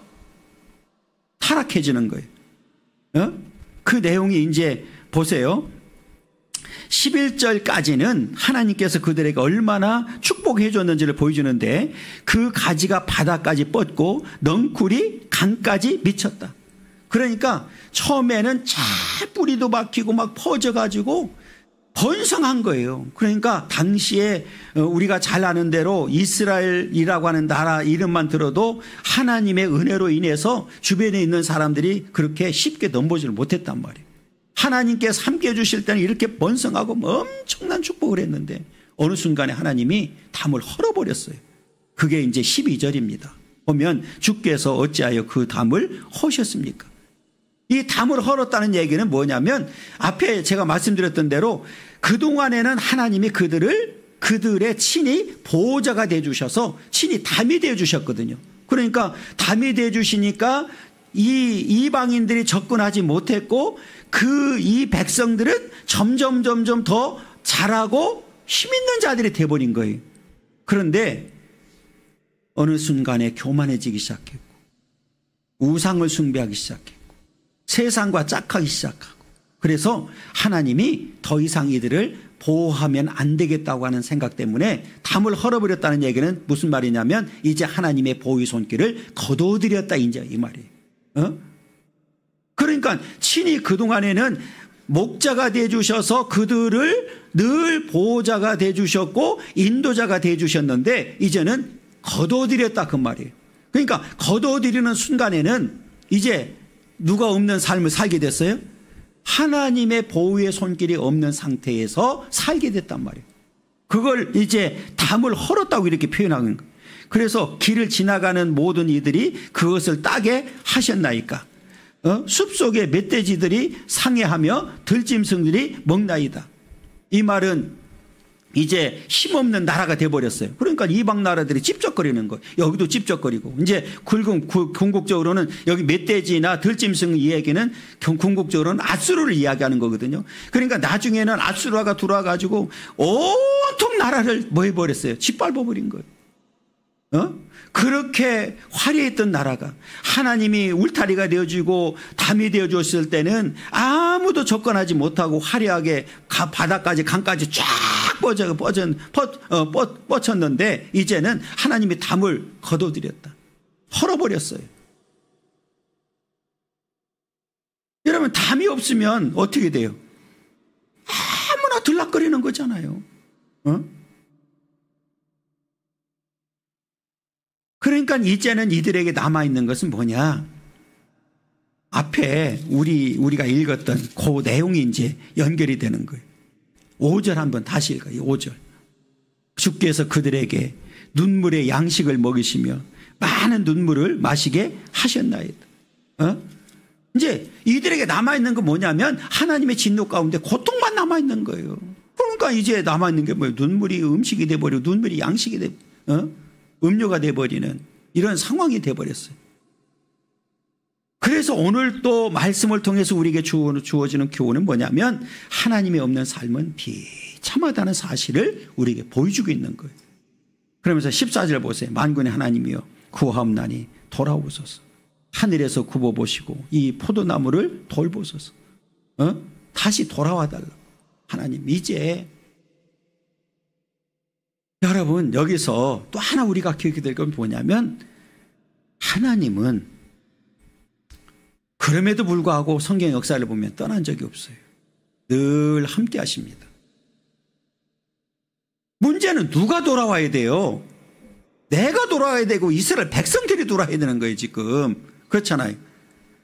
[SPEAKER 1] 타락해지는 거예요. 그 내용이 이제 보세요. 11절까지는 하나님께서 그들에게 얼마나 축복해 줬는지를 보여주는데, 그 가지가 바다까지 뻗고 넝쿨이 강까지 미쳤다. 그러니까 처음에는 잘 뿌리도 박히고 막 퍼져가지고 번성한 거예요. 그러니까 당시에 우리가 잘 아는 대로 이스라엘이라고 하는 나라 이름만 들어도 하나님의 은혜로 인해서 주변에 있는 사람들이 그렇게 쉽게 넘보지를 못했단 말이에요. 하나님께서 함께 해주실 때는 이렇게 번성하고 엄청난 축복을 했는데 어느 순간에 하나님이 담을 헐어버렸어요. 그게 이제 12절입니다. 보면 주께서 어찌하여 그 담을 허셨습니까? 이 담을 헐었다는 얘기는 뭐냐면, 앞에 제가 말씀드렸던 대로 그동안에는 하나님이 그들의 친히 보호자가 되어 주셔서 친히 담이 되어 주셨거든요. 그러니까 담이 되어 주시니까 이 이방인들이 접근하지 못했고, 이 백성들은 점점 더 잘하고 힘있는 자들이 되어버린 거예요. 그런데 어느 순간에 교만해지기 시작했고, 우상을 숭배하기 시작했고, 세상과 짝하기 시작하고, 그래서 하나님이 더 이상 이들을 보호하면 안 되겠다고 하는 생각 때문에 담을 헐어버렸다는 얘기는 무슨 말이냐면, 이제 하나님의 보호의 손길을 거둬들였다, 이제 이 말이에요. 그러니까 친히 그동안에는 목자가 되어주셔서 그들을 늘 보호자가 되어주셨고 인도자가 되어주셨는데, 이제는 거둬들였다 그 말이에요. 그러니까 거둬들이는 순간에는 이제 누가 없는 삶을 살게 됐어요? 하나님의 보호의 손길이 없는 상태에서 살게 됐단 말이에요. 그걸 이제 담을 헐었다고 이렇게 표현하는 거예요. 그래서 길을 지나가는 모든 이들이 그것을 따게 하셨나이까. 숲속의 멧돼지들이 상해하며 들짐승들이 먹나이다. 이 말은 이제 힘없는 나라가 돼버렸어요. 그러니까 이방 나라들이 찝쩍거리는 거예요. 여기도 찝쩍거리고, 이제 궁극적으로는 여기 멧돼지나 들짐승 이야기는 궁극적으로는 아수르를 이야기하는 거거든요. 그러니까 나중에는 아수르가 들어와가지고 온통 나라를 뭐 해버렸어요? 짓밟아버린 거예요. 그렇게 화려했던 나라가 하나님이 울타리가 되어주고 담이 되어줬을 때는 아무도 접근하지 못하고 화려하게 바다까지 강까지 쫙 뻗쳤는데, 이제는 하나님이 담을 거둬들였다. 헐어버렸어요. 여러분, 담이 없으면 어떻게 돼요? 아무나 들락거리는 거잖아요. 그러니까 이제는 이들에게 남아있는 것은 뭐냐? 앞에 우리가 읽었던 그 내용이 이제 연결이 되는 거예요. 5절 한번 다시 읽어요. 5절. 주께서 그들에게 눈물의 양식을 먹이시며 많은 눈물을 마시게 하셨나이다. 이제 이들에게 남아있는 건 뭐냐면 하나님의 진노 가운데 고통만 남아있는 거예요. 그러니까 이제 남아있는 게 뭐예요? 눈물이 음식이 돼버리고 눈물이 양식이 음료가 돼버리는 이런 상황이 돼버렸어요. 그래서 오늘 또 말씀을 통해서 우리에게 주어지는 교훈은 뭐냐면, 하나님이 없는 삶은 비참하다는 사실을 우리에게 보여주고 있는 거예요. 그러면서 14절 보세요. 만군의 하나님이여 구하옵나니 돌아오소서. 하늘에서 굽어보시고 이 포도나무를 돌보소서. 다시 돌아와 달라고. 하나님 이제 여러분 여기서 또 하나 우리가 기억해야 될 건 뭐냐면 하나님은 그럼에도 불구하고 성경 역사를 보면 떠난 적이 없어요. 늘 함께 하십니다. 문제는 누가 돌아와야 돼요? 내가 돌아와야 되고 이스라엘 백성들이 돌아와야 되는 거예요 지금. 그렇잖아요.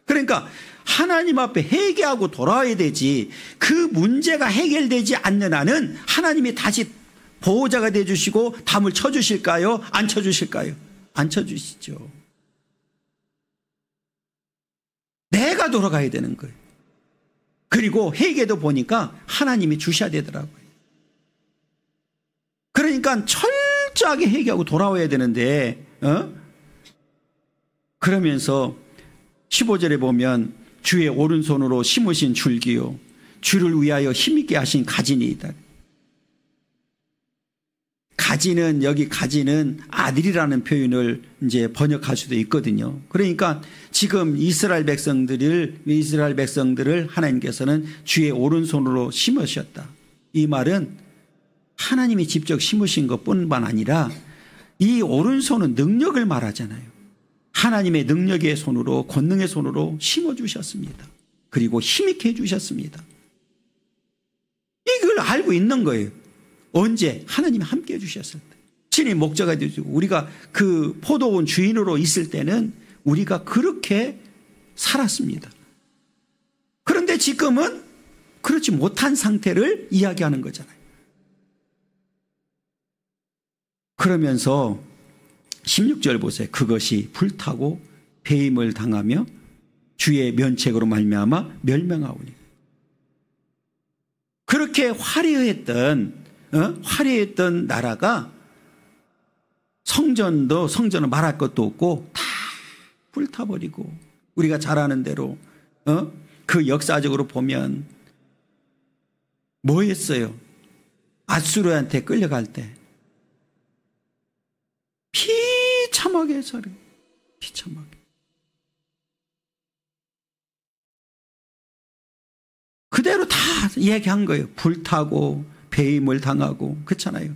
[SPEAKER 1] 그러니까 하나님 앞에 회개하고 돌아와야 되지, 그 문제가 해결되지 않는 한은 하나님이 다시 보호자가 되어주시고 담을 쳐주실까요? 안 쳐주실까요? 안 쳐주시죠. 내가 돌아가야 되는 거예요. 그리고 회개도 보니까 하나님이 주셔야 되더라고요. 그러니까 철저하게 회개하고 돌아와야 되는데 그러면서 15절에 보면 주의 오른손으로 심으신 줄기요 주를 위하여 힘있게 하신 가지니이다. 가지는, 여기 가지는 아들이라는 표현을 이제 번역할 수도 있거든요. 그러니까 지금 이스라엘 백성들을 하나님께서는 주의 오른손으로 심으셨다. 이 말은 하나님이 직접 심으신 것뿐만 아니라 이 오른손은 능력을 말하잖아요. 하나님의 능력의 손으로, 권능의 손으로 심어주셨습니다. 그리고 힘있게 해주셨습니다. 이걸 알고 있는 거예요. 언제? 하나님이 함께 해주셨을 때. 신이 목자가 되어주고 우리가 그 포도원 주인으로 있을 때는 우리가 그렇게 살았습니다. 그런데 지금은 그렇지 못한 상태를 이야기하는 거잖아요. 그러면서 16절 보세요. 그것이 불타고 배임을 당하며 주의 면책으로 말미암아 멸망하오니. 그렇게 화려했던 나라가 성전은 말할 것도 없고 다 불타버리고, 우리가 잘 아는 대로 그 역사적으로 보면 뭐 했어요? 아수르한테 끌려갈 때 비참하게 해서래. 비참하게. 그대로 다 얘기한 거예요. 불타고 배임을 당하고. 그렇잖아요.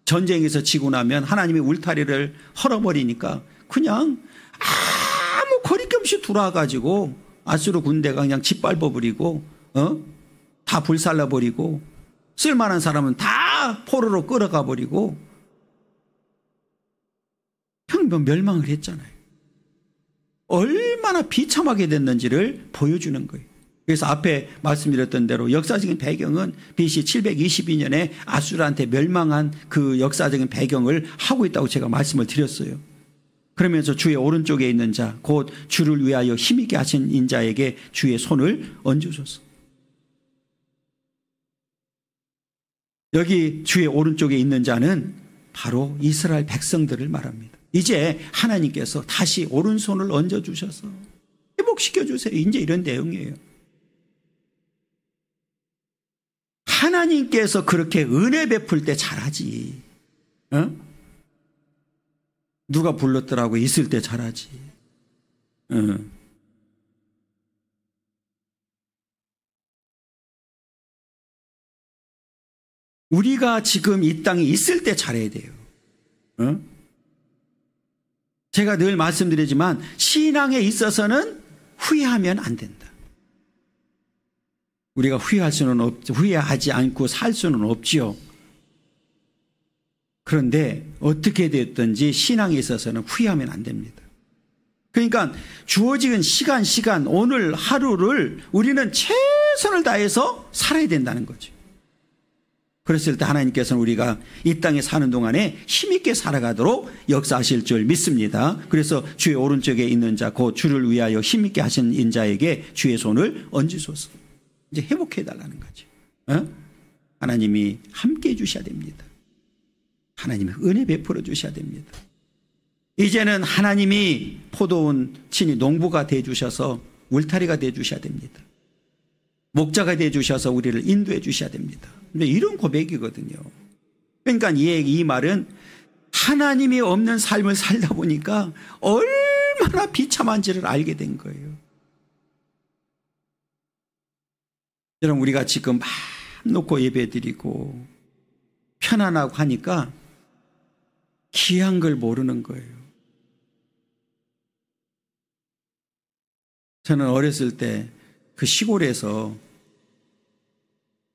[SPEAKER 1] 전쟁에서 지고 나면 하나님이 울타리를 헐어버리니까 그냥 아무 거리낌 없이 들어와가지고 아수르 군대가 그냥 짓밟아버리고 다 불살라버리고 쓸만한 사람은 다 포로로 끌어가버리고 멸망을 했잖아요. 얼마나 비참하게 됐는지를 보여주는 거예요. 그래서 앞에 말씀드렸던 대로 역사적인 배경은 BC 722년에 아수르한테 멸망한 그 역사적인 배경을 하고 있다고 제가 말씀을 드렸어요. 그러면서 주의 오른쪽에 있는 자, 곧 주를 위하여 힘있게 하신 인자에게 주의 손을 얹으소서. 여기 주의 오른쪽에 있는 자는 바로 이스라엘 백성들을 말합니다. 이제 하나님께서 다시 오른손을 얹어주셔서 회복시켜주세요. 이제 이런 내용이에요. 하나님께서 그렇게 은혜 베풀 때 잘하지. 누가 불렀더라고 있을 때 잘하지. 우리가 지금 이 땅에 있을 때 잘해야 돼요. 제가 늘 말씀드리지만 신앙에 있어서는 후회하면 안 된다. 우리가 후회하지 않고 살 수는 없지요. 그런데 어떻게 됐든지 신앙에 있어서는 후회하면 안 됩니다. 그러니까 주어진 시간 오늘 하루를 우리는 최선을 다해서 살아야 된다는 거죠. 그랬을 때 하나님께서는 우리가 이 땅에 사는 동안에 힘있게 살아가도록 역사하실 줄 믿습니다. 그래서 주의 오른쪽에 있는 자, 곧 주를 위하여 힘있게 하신 인자에게 주의 손을 얹으소서. 이제 회복해달라는 거죠. 하나님이 함께 해주셔야 됩니다. 하나님이 은혜 베풀어 주셔야 됩니다. 이제는 하나님이 포도원 친히 농부가 되어주셔서 울타리가 되어주셔야 됩니다. 목자가 되어주셔서 우리를 인도해 주셔야 됩니다. 근데 이런 고백이거든요. 그러니까 이 말은 하나님이 없는 삶을 살다 보니까 얼마나 비참한지를 알게 된 거예요. 여러분, 우리가 지금 마음 놓고 예배드리고 편안하고 하니까 귀한 걸 모르는 거예요. 저는 어렸을 때 그 시골에서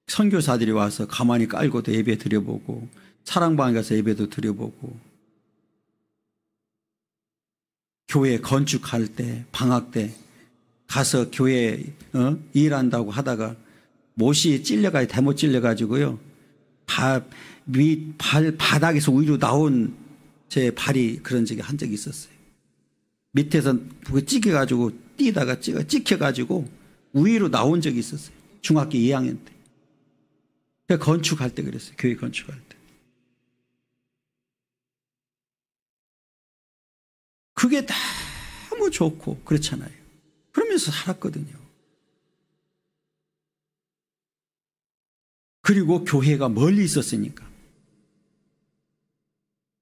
[SPEAKER 1] 선교사들이 와서 가만히 깔고도 예배 드려보고, 사랑방에 가서 예배도 드려보고, 교회 건축할 때, 방학 때 가서 교회 일한다고 하다가 못이 찔려가지고, 대못 찔려가지고요, 발 바닥에서 위로 나온 제 발이 그런 적이 한 적이 있었어요. 밑에서 찍혀가지고 뛰다가 찍혀가지고 위로 나온 적이 있었어요. 중학교 2학년 때. 제가 건축할 때 그랬어요. 교회 건축할 때. 그게 너무 좋고 그렇잖아요. 그러면서 살았거든요. 그리고 교회가 멀리 있었으니까.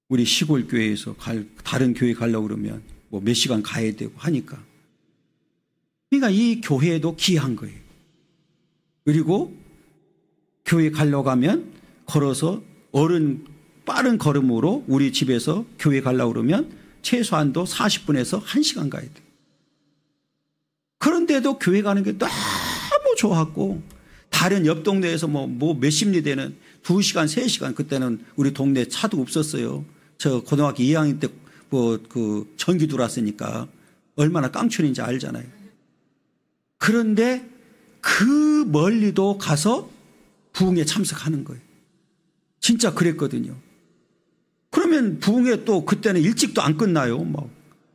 [SPEAKER 1] 우리 시골 교회에서 다른 교회 가려고 그러면 뭐 몇 시간 가야 되고 하니까. 그러니까 이 교회도 귀한 거예요. 그리고 교회 가려고 하면 걸어서 빠른 걸음으로 우리 집에서 교회 가려고 그러면 최소한도 40분에서 1시간 가야 돼요. 그런데도 교회 가는 게 너무 좋았고, 다른 옆 동네에서 뭐 몇십 리 되는 2시간, 3시간, 그때는 우리 동네에 차도 없었어요. 저 고등학교 2학년 때 그 전기 들어왔으니까 얼마나 깡촌인지 알잖아요. 그런데 그 멀리도 가서 부흥에 참석하는 거예요. 진짜 그랬거든요. 그러면 부흥회 또 그때는 일찍도 안 끝나요. 막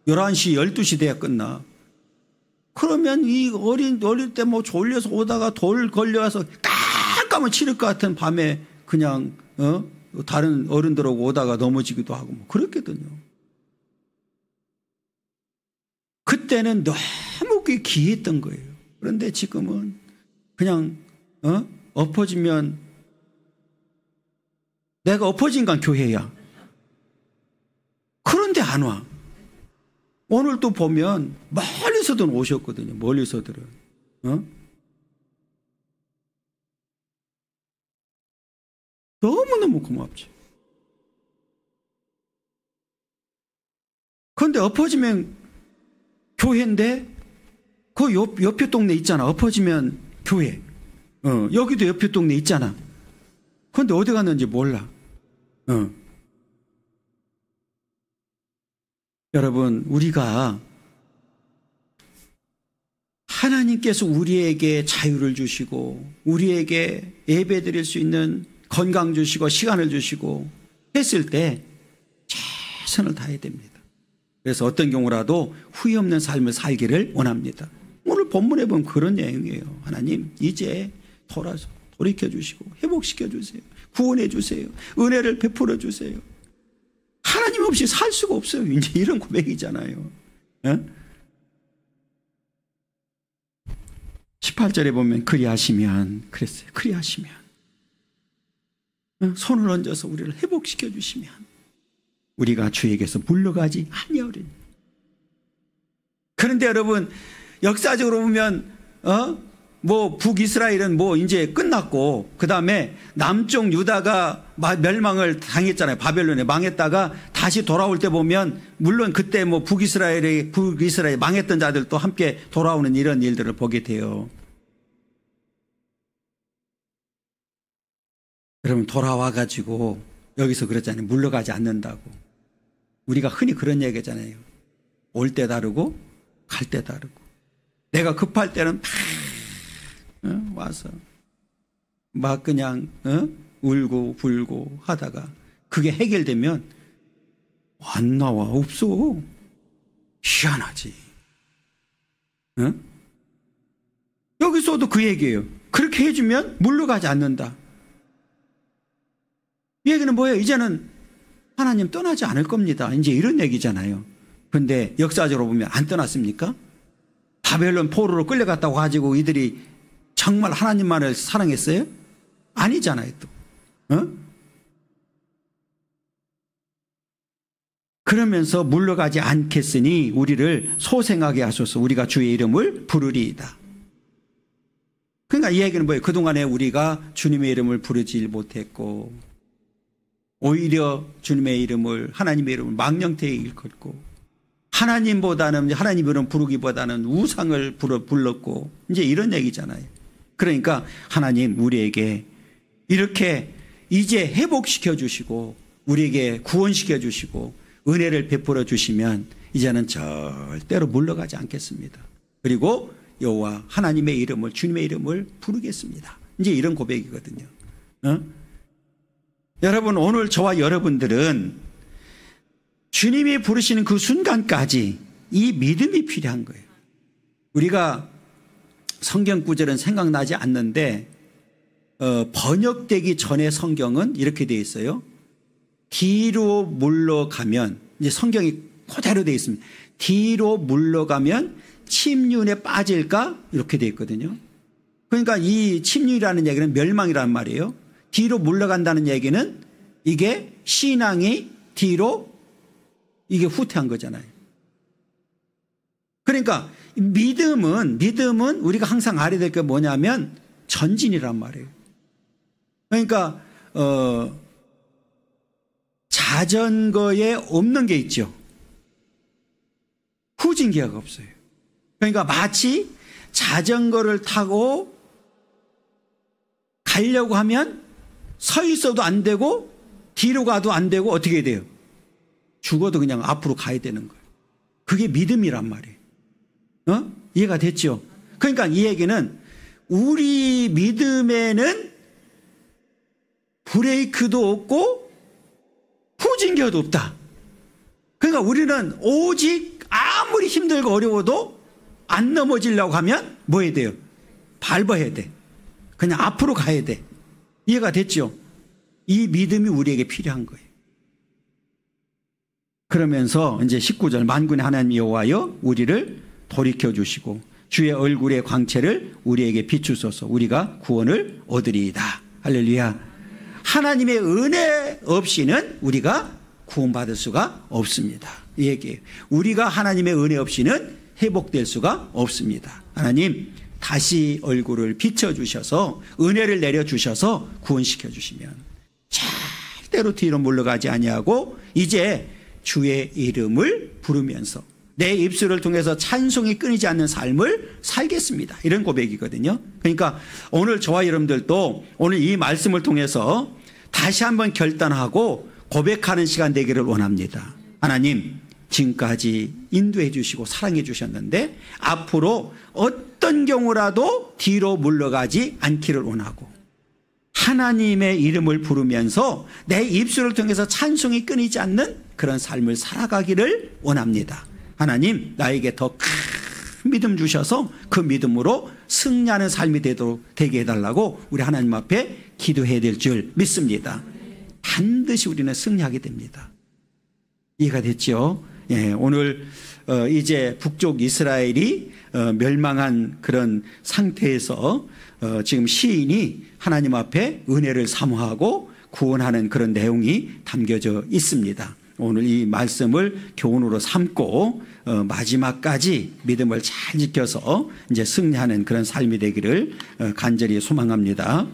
[SPEAKER 1] 11시, 12시 돼야 끝나. 그러면 이 어릴 때 뭐 졸려서 오다가 돌 걸려와서 깜깜을 치를 것 같은 밤에 그냥 다른 어른들하고 오다가 넘어지기도 하고 뭐 그랬거든요. 그때는 너무 그게 귀했던 거예요. 그런데 지금은 그냥 엎어지면 내가 엎어진 건 교회야. 그런데 안 와. 오늘 또 보면 멀리서든 오셨거든요. 멀리서들은. 너무너무 고맙죠. 그런데 엎어지면 교회인데 그 옆에 동네 있잖아. 엎어지면 교회. 여기도 옆에 동네 있잖아. 그런데 어디 갔는지 몰라. 여러분, 우리가 하나님께서 우리에게 자유를 주시고 우리에게 예배 드릴 수 있는 건강 주시고 시간을 주시고 했을 때 최선을 다해야 됩니다. 그래서 어떤 경우라도 후회 없는 삶을 살기를 원합니다. 오늘 본문에 보면 그런 내용이에요. 하나님, 이제 돌이켜 주시고 회복시켜 주세요. 구원해 주세요. 은혜를 베풀어 주세요. 하나님 없이 살 수가 없어요. 이제 이런 고백이잖아요. 18절에 보면 그리하시면 그랬어요. 그리하시면 손을 얹어서 우리를 회복시켜 주시면 우리가 주에게서 물러가지 아니하리니. 그런데 여러분, 역사적으로 보면 뭐 북이스라엘은 뭐 이제 끝났고 그다음에 남쪽 유다가 멸망을 당했잖아요. 바벨론에 망했다가 다시 돌아올 때 보면 물론 그때 뭐 북이스라엘이 망했던 자들도 함께 돌아오는 이런 일들을 보게 돼요. 여러분, 돌아와 가지고 여기서 그랬잖아요. 물러가지 않는다고. 우리가 흔히 그런 얘기잖아요. 올 때 다르고 갈 때 다르고. 내가 급할 때는 막 와서 막 그냥 울고 불고 하다가 그게 해결되면 안 나와. 없어. 희한하지. 여기서도 그 얘기예요. 그렇게 해주면 물러가지 않는다. 이 얘기는 뭐예요? 이제는 하나님 떠나지 않을 겁니다. 이제 이런 얘기잖아요. 그런데 역사적으로 보면 안 떠났습니까? 바벨론 포로로 끌려갔다고 가지고 이들이 정말 하나님만을 사랑했어요? 아니잖아요, 또. 그러면서 물러가지 않겠으니 우리를 소생하게 하소서. 우리가 주의 이름을 부르리이다. 그러니까 이 얘기는 뭐예요? 그동안에 우리가 주님의 이름을 부르지 못했고 오히려 주님의 이름을, 하나님의 이름을 망령되이 일컫고 하나님보다는, 하나님의 이름 부르기보다는 우상을 불렀고 이제 이런 얘기잖아요. 그러니까 하나님 우리에게 이렇게 이제 회복시켜 주시고 우리에게 구원시켜 주시고 은혜를 베풀어 주시면 이제는 절대로 물러가지 않겠습니다. 그리고 여호와 하나님의 이름을, 주님의 이름을 부르겠습니다. 이제 이런 고백이거든요. 여러분, 오늘 저와 여러분들은 주님이 부르시는 그 순간까지 이 믿음이 필요한 거예요. 우리가 성경 구절은 생각나지 않는데 번역되기 전에 성경은 이렇게 되어 있어요. 뒤로 물러가면, 이제 성경이 그대로 되어 있습니다. 뒤로 물러가면 침륜에 빠질까? 이렇게 되어 있거든요. 그러니까 이 침륜이라는 얘기는 멸망이라는 말이에요. 뒤로 물러간다는 얘기는 이게 신앙이 뒤로 이게 후퇴한 거잖아요. 그러니까 믿음은 우리가 항상 알아야 될 게 뭐냐면 전진이란 말이에요. 그러니까 자전거에 없는 게 있죠. 후진기어가 없어요. 그러니까 마치 자전거를 타고 가려고 하면 서 있어도 안 되고 뒤로 가도 안 되고 어떻게 돼요? 죽어도 그냥 앞으로 가야 되는 거예요. 그게 믿음이란 말이에요. 이해가 됐죠? 그러니까 이 얘기는 우리 믿음에는 브레이크도 없고 후진기어도 없다. 그러니까 우리는 오직 아무리 힘들고 어려워도 안 넘어지려고 하면 뭐 해야 돼요? 밟아야 돼. 그냥 앞으로 가야 돼. 이해가 됐죠? 이 믿음이 우리에게 필요한 거예요. 그러면서 이제 19절, 만군의 하나님 여호와여 우리를 돌이켜 주시고 주의 얼굴의 광채를 우리에게 비추소서. 우리가 구원을 얻으리이다. 할렐루야. 하나님의 은혜 없이는 우리가 구원받을 수가 없습니다. 이 얘기예요. 우리가 하나님의 은혜 없이는 회복될 수가 없습니다. 하나님 다시 얼굴을 비춰주셔서 은혜를 내려주셔서 구원시켜 주시면 절대로 뒤로 물러가지 아니하고 이제 주의 이름을 부르면서 내 입술을 통해서 찬송이 끊이지 않는 삶을 살겠습니다. 이런 고백이거든요. 그러니까 오늘 저와 여러분들도 오늘 이 말씀을 통해서 다시 한번 결단하고 고백하는 시간 되기를 원합니다. 하나님 지금까지 인도해 주시고 사랑해 주셨는데 앞으로 어떤 경우라도 뒤로 물러가지 않기를 원하고 하나님의 이름을 부르면서 내 입술을 통해서 찬송이 끊이지 않는 그런 삶을 살아가기를 원합니다. 하나님 나에게 더 큰 믿음 주셔서 그 믿음으로 승리하는 삶이 되게 해달라고 우리 하나님 앞에 기도해야 될 줄 믿습니다. 반드시 우리는 승리하게 됩니다. 이해가 됐죠? 예, 오늘 이제 북쪽 이스라엘이 멸망한 그런 상태에서 지금 시인이 하나님 앞에 은혜를 사모하고 구원하는 그런 내용이 담겨져 있습니다. 오늘 이 말씀을 교훈으로 삼고 마지막까지 믿음을 잘 지켜서 이제 승리하는 그런 삶이 되기를 간절히 소망합니다.